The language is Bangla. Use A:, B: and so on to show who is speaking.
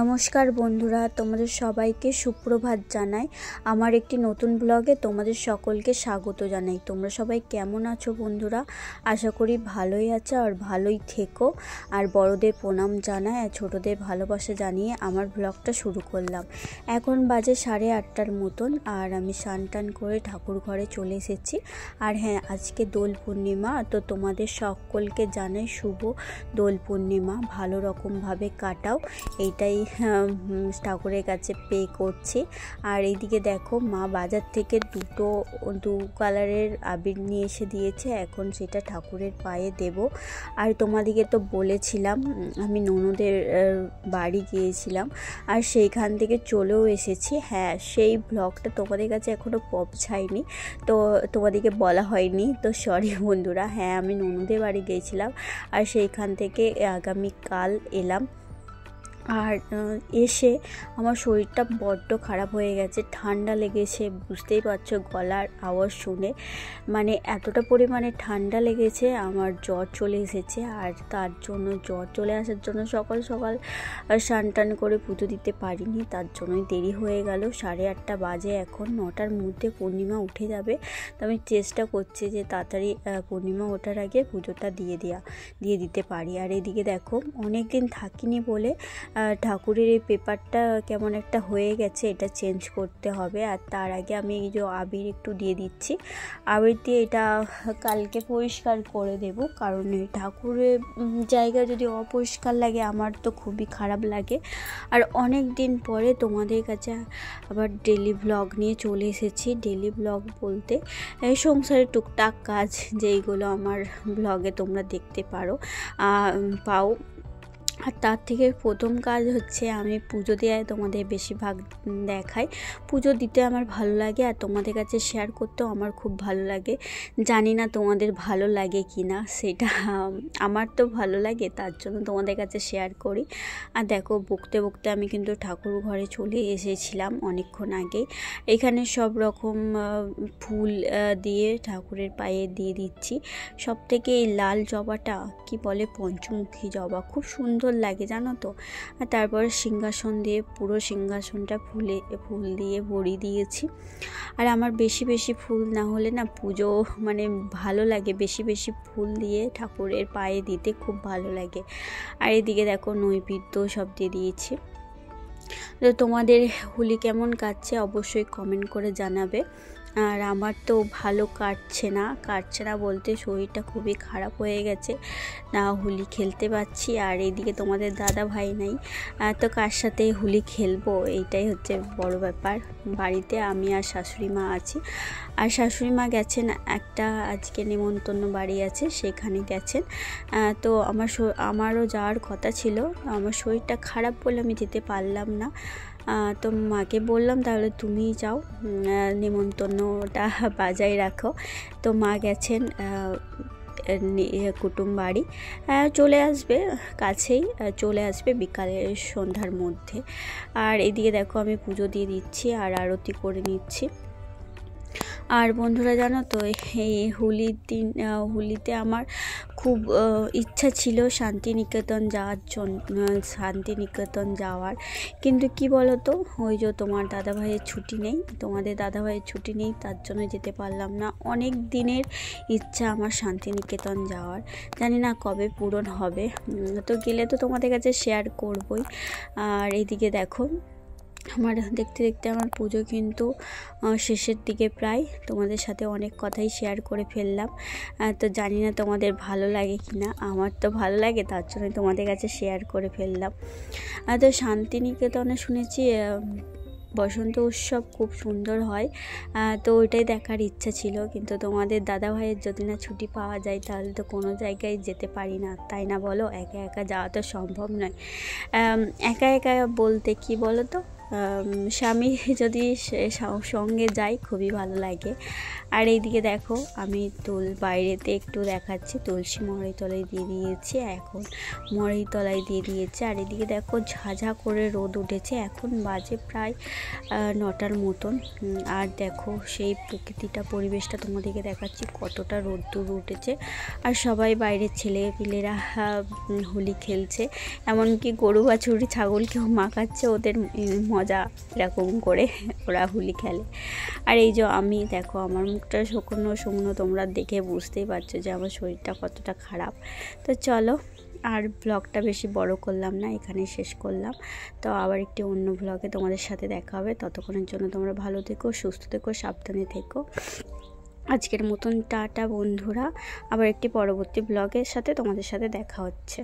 A: নমস্কার বন্ধুরা, তোমাদের সবাইকে সুপ্রভাত জানাই। আমার একটি নতুন ব্লগে তোমাদের সকলকে স্বাগত জানাই। তোমরা সবাই কেমন আছো বন্ধুরা? আশা করি ভালোই আছো আর ভালোই থেকো। আর বড়দের প্রণাম জানাই আর ছোটদের ভালোবাসা জানিয়ে আমার ব্লগটা শুরু করলাম। এখন বাজে 8:30টার মতন আর আমি স্নান টান করে ঠাকুর ঘরে চলে এসেছি। আর হ্যাঁ, আজকে দোল পূর্ণিমা, তো তোমাদের সকলকে জানাই শুভ দোল পূর্ণিমা। ভালো রকমভাবে কাটাও, এইটাই ঠাকুরের কাছে পে করছি। আর এইদিকে দেখো, মা বাজার থেকে দু কালারের আবির নিয়ে এসে দিয়েছে। এখন সেটা ঠাকুরের পায়ে দেব। আর তোমাদেরকে তো বলেছিলাম আমি ননদের বাড়ি গিয়েছিলাম আর সেইখান থেকে চলেও এসেছি। হ্যাঁ, সেই ব্লগটা তোমাদের কাছে এখনও পৌঁছায়নি, তো তোমাদেরকে বলা হয়নি, তো সরি বন্ধুরা। হ্যাঁ, আমি ননদের বাড়ি গিয়েছিলাম আর সেইখান থেকে আগামীকাল এলাম। আর এসে আমার শরীরটা বড্ড খারাপ হয়ে গেছে, ঠান্ডা লেগেছে। বুঝতেই পারছো গলার আওয়াজ শুনে, মানে এতটা পরিমাণে ঠান্ডা লেগেছে, আমার জ্বর চলে এসেছে। আর তার জন্য জ্বর চলে আসার জন্য সকাল সকাল স্নান টান করে পুজো দিতে পারিনি, তার জন্যই দেরি হয়ে গেল। 8:30 বাজে, এখন 9টার মধ্যে পূর্ণিমা উঠে যাবে। তো আমি চেষ্টা করছি যে তাড়াতাড়ি পূর্ণিমা ওঠার আগে পুজোটা দিয়ে দিতে পারি। আর এদিকে দেখো, অনেক দিন থাকিনি বলে ঠাকুরের এই পেপারটা কেমন একটা হয়ে গেছে, এটা চেঞ্জ করতে হবে। আর তার আগে আমি এই যে আবির একটু দিয়ে দিচ্ছি। আবির দিয়ে এটা কালকে পরিষ্কার করে দেব, কারণ এই ঠাকুরের জায়গা যদি অপরিষ্কার লাগে আমার তো খুবই খারাপ লাগে। আর অনেক দিন পরে তোমাদের কাছে আবার ডেলি ব্লগ নিয়ে চলে এসেছি। ডেলি ব্লগ বলতে এই সংসারের টুকটাক কাজ, যেইগুলো আমার ব্লগে তোমরা দেখতে পাও। আর তার থেকে প্রথম কাজ হচ্ছে আমি পুজো দেওয়ায় তোমাদের বেশিরভাগ দেখাই। পুজো দিতে আমার ভালো লাগে আর তোমাদের কাছে শেয়ার করতেও আমার খুব ভালো লাগে। জানি না তোমাদের ভালো লাগে কি না, সেটা আমার তো ভালো লাগে, তার জন্য তোমাদের কাছে শেয়ার করি। আর দেখো, বকতে বকতে আমি কিন্তু ঠাকুর ঘরে চলে এসেছিলাম অনেকক্ষণ আগেই। এখানে সব রকম ফুল দিয়ে ঠাকুরের পায়ে দিয়ে দিচ্ছি। সব থেকে এই লাল জবাটা কি বলে, পঞ্চমুখী জবা, খুব সুন্দর লাগে জানো তো। আর তারপরে সিংহাসন দিয়ে পুরো সিংহাসনটা ফুল দিয়ে ভরিয়ে দিয়েছি। আর আমার বেশি বেশি ফুল না হলে না পুজো মানে ভালো লাগে, বেশি বেশি ফুল দিয়ে ঠাকুরের পায়ে দিতে খুব ভালো লাগে। আর এদিকে দেখো, নৈবেদ্য সব দিয়ে দিয়েছি। তো তোমাদের হোলি কেমন কাটছে অবশ্যই কমেন্ট করে জানাবে। আর আমার তো ভালো কাটছে না বলতে শরীরটা খুবই খারাপ হয়ে গেছে, না হোলি খেলতে পারছি। আর এইদিকে তোমাদের দাদা ভাই নাই, তো কার সাথে হোলি খেলবো, এইটাই হচ্ছে বড় ব্যাপার। বাড়িতে আমি আর শাশুড়ি মা আছি। আর শাশুড়ি মা গেছেন একটা আজকে নেমন্তন্ন বাড়ি আছে, সেখানে গেছেন। তো আমারও যাওয়ার কথা ছিল, আমার শরীরটা খারাপ বলে আমি যেতে পারলাম না। তো মাকে বললাম তাহলে তুমিই যাও, নেমন্তন্নটা বাজায় রাখো। তো মা গেছেন কুটুম বাড়ি, চলে আসবে কাছেই, চলে আসবে বিকালে সন্ধ্যার মধ্যে। আর এদিকে দেখো, আমি পুজো দিয়ে দিচ্ছি আর আরতি করে নিচ্ছি। আর বন্ধুরা জানো তো, এই হোলিতে আমার খুব ইচ্ছা ছিল শান্তিনিকেতন যাওয়ার, কিন্তু কি বলো তো, ওই যে তোমাদের দাদাভাইয়ের ছুটি নেই, তার জন্য যেতে পারলাম না। অনেক দিনের ইচ্ছা আমার শান্তিনিকেতন যাওয়ার, জানি না কবে পূরণ হবে। তো গেলে তো তোমাদের কাছে শেয়ার করবই। আর এইদিকে দেখো, আমার দেখতে দেখতে আমার পুজো কিন্তু শেষের দিকে প্রায়। তোমাদের সাথে অনেক কথাই শেয়ার করে ফেললাম, তো জানি না তোমাদের ভালো লাগে কি না। আমার তো ভালো লাগে, তার জন্য তোমাদের কাছে শেয়ার করে ফেললাম। তো শান্তিনিকেতনে শুনেছি বসন্ত উৎসব খুব সুন্দর হয়, তো ওইটাই দেখার ইচ্ছা ছিল। কিন্তু তোমাদের দাদা ভাইয়ের যদি না ছুটি পাওয়া যায় তাহলে তো কোনো জায়গায় যেতে পারি না, তাই না বলো? একা একা যাওয়া তো সম্ভব নয়। একা একা বলতে কি বলো তো, স্বামী যদি সঙ্গে যায় খুবই ভালো লাগে। আর এইদিকে দেখো আমি বাইরেতে একটু দেখাচ্ছি, তুলসী মড়াই তলায় দিয়ে দিয়েছি, এখন মড়াই তলায় দিয়ে দিয়েছে। আর এদিকে দেখো ঝাঝা করে রোদ উঠেছে, এখন বাজে প্রায় 9টার মতন। আর দেখো সেই প্রকৃতিটা, পরিবেশটা তোমাদেরকে দেখাচ্ছি কতটা রোদ্দুর উঠেছে। আর সবাই বাইরের ছেলেপিলেরা হোলি খেলছে, এমনকি গরু বাছুরি ছাগলকেও মাখাচ্ছে, ওদের মজা এরকম করে ওরা হোলি খেলে। আর এই যে আমি দেখো আমার মুখটা শুকনো শুকনো, তোমরা দেখে বুঝতেই পারছো যে আমার শরীরটা কতটা খারাপ। তো চলো আর ব্লগটা বেশি বড় করলাম না, এখানেই শেষ করলাম। তো আবার একটি অন্য ব্লগে তোমাদের সাথে দেখা হবে। ততক্ষণের জন্য তোমরা ভালো থেকো, সুস্থ থেকো, সাবধানে থেকো। আজকের মতন টাটা বন্ধুরা, আবার একটি পরবর্তী ব্লগের সাথে তোমাদের সাথে দেখা হচ্ছে।